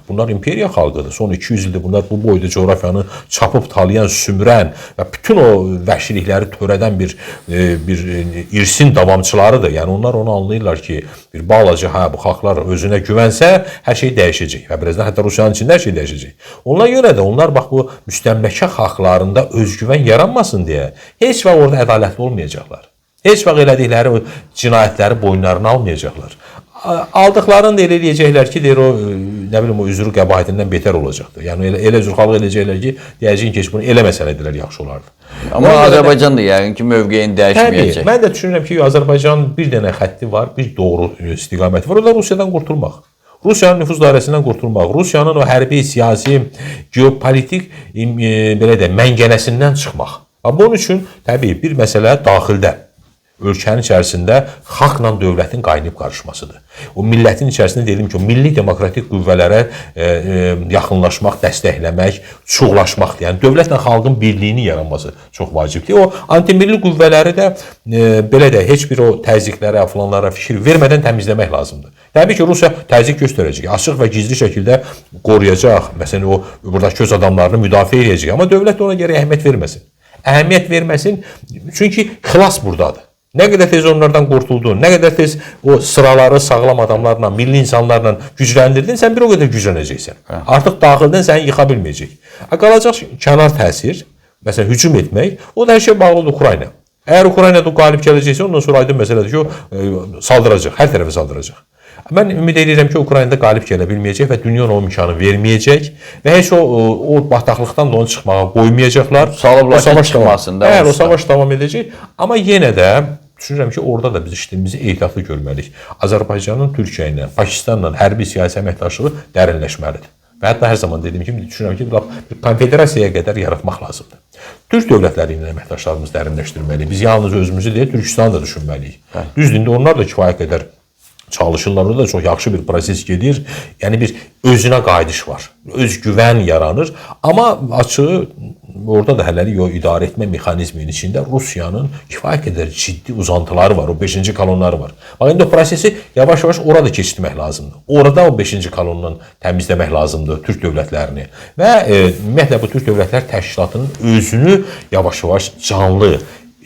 Bunlar imperiya xalqıdır. Son 200 ildir bunlar bu boyda coğrafyanı çapıb talayan, sümürən və bütün o vəhşilikləri törədən bir irsin davamçılarıdır. Yəni onlar onu anlayırlar ki, bir balaca bu xalqlar özünə güvənsə hər şey dəyişəcək və birazdan hətta Rusiyanın içində hər şey dəyişəcək. Ona görə də onlar bax bu müstəmləkə xalqlarında özgüvən yaranmasın deyə heç vaxt orada ədalətli olmayacaqlar. Heç vaxt elədikləri cinayətləri boyunlarına almayacaqlar. Aldıqlarını da elə eləyəcəklər ki, deyir o, nə bilim, o üzrü qəbahətindən betər olacaqdır. Yəni elə üzrxalıq eləyəcəklər ki, deyəcəyin ki, bunu eləməsələr yaxşı olardı. Amma Azərbaycan da yəqin ki, mövqeyini dəyişməyəcək. Mən də düşünürəm ki, Azərbaycanın bir dənə xətti var, bir doğru istiqaməti var. O da Rusiyadan qurtulmaq. Rusiyanın nüfuz dairəsindən qurtulmaq, Rusiyanın o hərbi, siyasi, geopolitik belə də məngənəsindən çıxmaq. Bunun üçün təbii bir məsələ daxildə. Ölkənin içərisində xalqla dövlətin qaynayıb qarışmasıdır. O millətin içərisində dedim ki, o milli demokratik qüvvələrə yaxınlaşmaq, dəstəkləmək, çuğlaşmaqdır. Yəni dövlətlə xalqın birliyinin yaranması çox vacibdir. O antimilli qüvvələri də belə də heç bir o təzyiqlərə, filanlara fikir vermədən təmizləmək lazımdır. Təbii ki, Rusiya təzyiq göstərəcək, açıq və gizli şəkildə qoruyacaq, məsələn o buradakı öz adamlarını müdafiə edəcək, amma dövlət ona görə əhəmiyyət verməsin. Əhəmiyyət verməsin, çünki xilas buradadır. Nə qədər tez onlardan qurtuldun, nə qədər tez o sıraları sağlam adamlarla, milli insanlarla gücləndirdin, sən bir o qədər güclənəcəksən. Artıq daxildən səni yıxa bilməyəcək. Qalacaq kənar təsir, məsələn, hücum etmək, o da hər şey bağlıdır Ukrayna. Əgər Ukraynada qalib gələcəksə, ondan sonra aydın məsələdir ki, o saldıracaq, hər tərəfə saldıracaq. Mən ümid edirəm ki, Ukraynada qalib gələ bilməyəcək və dünya ona o imkanı verməyəcək və heç o bataqlıqdan da onu çıxmağa qoymayacaqlar. Salıblar ki, çıxmasın da. O savaş davam edəcək. Amma yenə də düşünürəm ki, orada da biz işimizi ehtiyatlı görməliyik. Azərbaycanın Türkiyə ilə, Pakistanla hərbi siyasi əməkdaşlığı dərinləşməlidir. Və hətta hər zaman dediyim kimi, düşünürəm ki, bir konfederasiyaya qədər yaratmaq lazımdır. Türk dövlətləri ilə əməkdaşlarımızı dərinləşdirməliyik. Biz yalnız özümüzü deyil, Türkistanı da düşünməliyik. Düzdür, indi onlar da kifayət qədər çalışırlar, orada da çox yaxşı bir proses gedir. Yəni bir özünə qayıdış var, özgüvən yaranır. Amma açığı orada da hələlik o idarə etmə mexanizminin içində Rusiyanın kifayət qədər ciddi uzantıları var, o 5-ci kolonları var. Bax, indi o prosesi yavaş-yavaş orada keçirmək lazımdır. Orada o 5-ci kolondan təmizləmək lazımdır Türk dövlətlərini. Və ümumiyyətlə bu Türk Dövlətlər Təşkilatının özünü yavaş-yavaş canlı,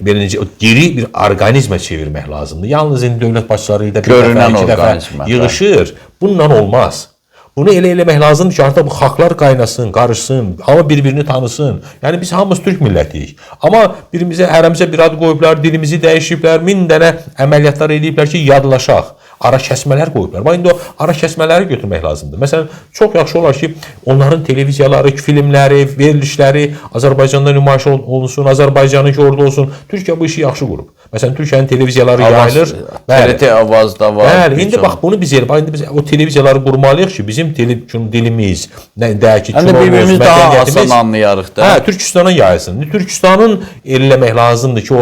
belə necə diri bir orqanizmə çevirmək lazımdır. Yalnız indi dövlət başçıları ilə bir dəfə yığışır. Bununla olmaz. Bunu elə eləmək lazımdır ki, artıq bu xalqlar qaynasın, qarışsın, hamı bir-birini tanısın. Yəni biz hamımız Türk millətiyik. Amma hərəmizə bir ad qoyublar, dilimizi dəyişiblər, 1000 dənə əməliyyatlar ediblər ki, yadlaşaq. Ara kəsmələr qoyublar. Bax, indi o ara kəsmələri götürmək lazımdır. Məsələn, çox yaxşı olar ki, onların televiziyaları, filmləri, verilişləri Azərbaycanda nümayiş olunsun, Azərbaycanın ki, orada olsun. Türkiyə bu işi yaxşı qurub. Məsələn, Türkiyənin televiziyaları yayılır. TRT Avazda var. Bəli, indi bax, bunu biz o televiziyaları qurmalıyıq ki, bizim dilimiz, dəyəki bir-birimiz daha asan anlayarıq da. Türkistana yayılsın. Türkistanın eləmək lazımdır ki,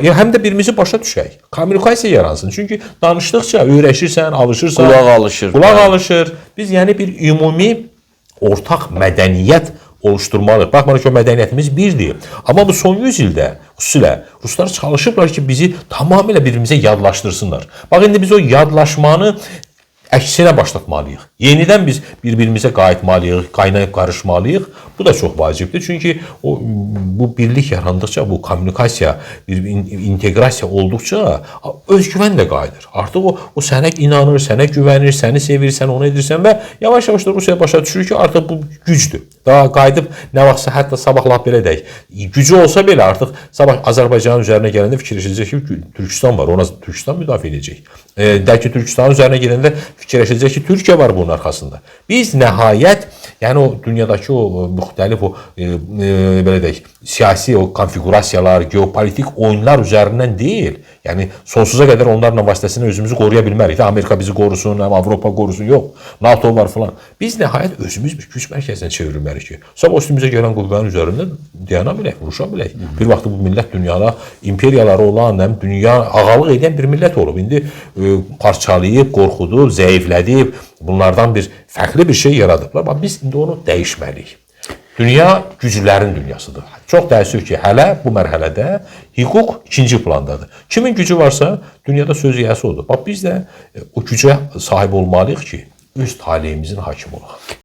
həm də birimizi başa düşək. Kommunikasiya yaransın. Çünki danışdıqca öyrəşirsən, alışırsan. Qulaq alışır. Biz yəni bir ümumi ortaq mədəniyyət oluşturmalıyıq. Baxmayaraq ki, o mədəniyyətimiz birdir. Amma bu son 100 ildə xüsusilə Ruslar çalışıblar ki, bizi tamamilə birbirimize yadlaşdırsınlar. Bax, indi biz o yadlaşmanı əksinə başlatmalıyıq. Yenidən biz bir-birimizə qayıtmalıyıq, qaynayıb qarışmalıyıq. Bu da çox vacibdir. Çünki bu birlik yarandıqca, bu kommunikasiya, bir inteqrasiya olduqca özgüvən də qayıdır. Artıq o sənə inanır, sənə güvənir, səni sevir, sən onu edirsən və yavaş-yavaş da Rusiya başa düşür ki, artıq bu gücdür. Daha qayıdıb nə vaxtsa, hətta sabahlar belə deyək, gücü olsa belə artıq sabah Azərbaycanın üzərinə gələndə fikirləşəcək ki, Türkistan var, ona Türkistan müdafiə edəcək. Dəlki Türkistanın üzərinə gələndə fikirləşəcək ki, Türkiyə var bunun arxasında. Biz nəhayət, yəni o dünyadakı o müxtəlif o belə deyək, siyasi o konfigurasiyalar, geopolitik oyunlar üzərindən deyil. Yəni sonsuza qədər onlarla vasitəsilə özümüzü qoruya bilmərik. Amerika bizi qorusun, Avropa qorusun, yox. NATO var falan. Biz nəhayət özümüz bir güc mərkəzinə çevrilməliyik ki, sabah üstümüzə gələn qüvvənin üzərində dayana bilək, vuruşa bilək. Bir vaxt bu millət dünyada imperiyaları olan, dünya ağalıq edən bir millət olub. İndi parçalayıb, qorxudub, zəiflədib, bunlardan bir fərqli bir şey yaradıblar. Biz indi onu dəyişməliyik. Dünya güclərin dünyasıdır. Çox təəssüf ki, hələ bu mərhələdə hüquq ikinci plandadır. Kimin gücü varsa, dünyada söz yiyəsi odur. Biz də o gücə sahib olmalıyıq ki, öz taleyimizin hakim olaq.